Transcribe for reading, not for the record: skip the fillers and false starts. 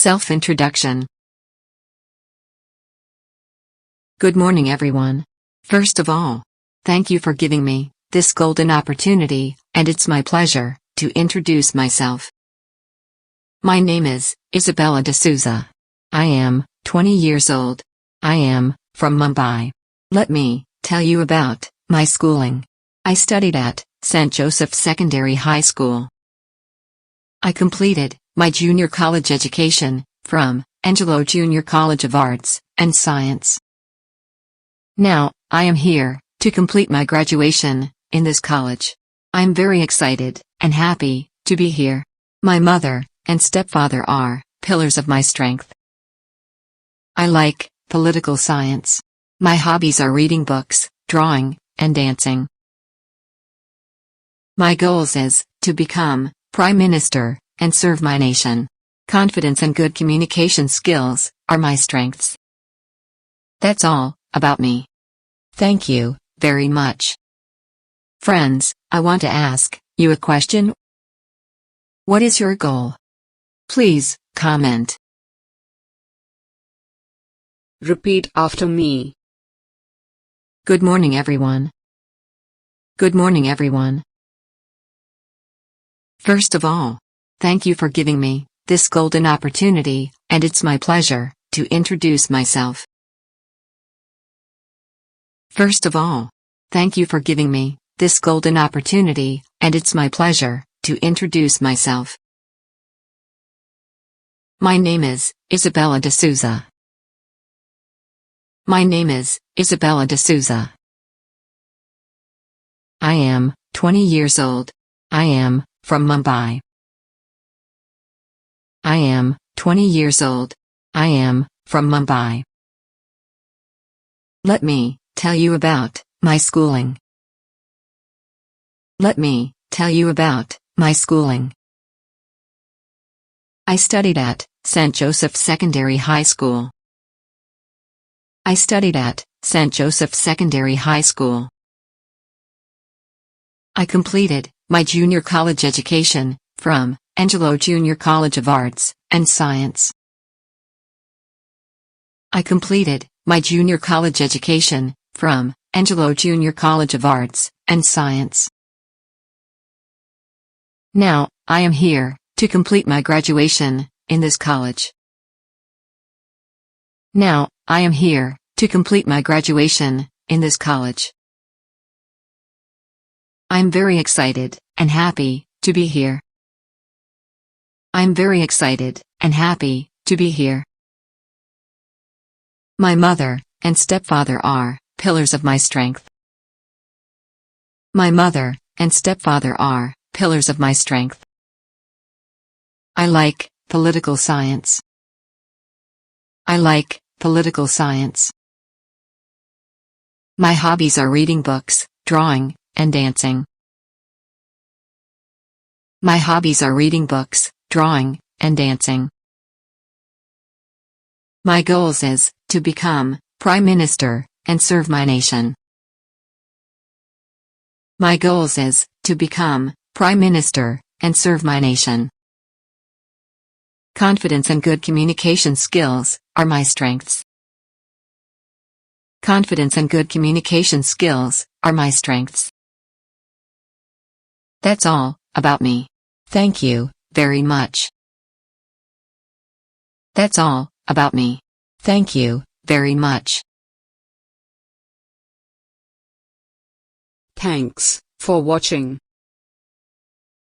Self-introduction. Good morning, everyone. First of all, thank you for giving me this golden opportunity, and it's my pleasure to introduce myself. My name is Isabella D'Souza. I am 20 years old. I am from Mumbai. Let me tell you about my schooling. I studied at St. Joseph's Secondary High School. I completed my junior college education from Angelo Junior College of Arts and Science. Now, I am here to complete my graduation in this college. I'm very excited and happy to be here. My mother and stepfather are pillars of my strength. I like political science. My hobbies are reading books, drawing, and dancing. My goals is to become Prime Minister and serve my nation. Confidence and good communication skills are my strengths. That's all about me. Thank you very much. Friends, I want to ask you a question. What is your goal? Please comment. Repeat after me. Good morning, everyone. Good morning, everyone. First of all, thank you for giving me this golden opportunity, and it's my pleasure to introduce myself. First of all, thank you for giving me this golden opportunity, and it's my pleasure to introduce myself. My name is Isabella D'Souza. My name is Isabella D'Souza. I am 20 years old. I am from Mumbai. I am 20 years old. I am from Mumbai. Let me tell you about my schooling. Let me tell you about my schooling. I studied at St. Joseph's Secondary High School. I studied at St. Joseph's Secondary High School. I completed my junior college education from Angelo Junior College of Arts and Science. I completed my junior college education from Angelo Junior College of Arts and Science. Now, I am here to complete my graduation in this college. Now, I am here to complete my graduation in this college. I'm very excited and happy to be here. I'm very excited and happy to be here. My mother and stepfather are pillars of my strength. My mother and stepfather are pillars of my strength. I like political science. I like political science. My hobbies are reading books, drawing, and dancing. My hobbies are reading books, drawing, and dancing. My goals is to become Prime Minister and serve my nation. My goals is to become Prime Minister and serve my nation. Confidence and good communication skills are my strengths. Confidence and good communication skills are my strengths. That's all about me. Thank you very much. That's all about me. Thank you very much. Thanks for watching.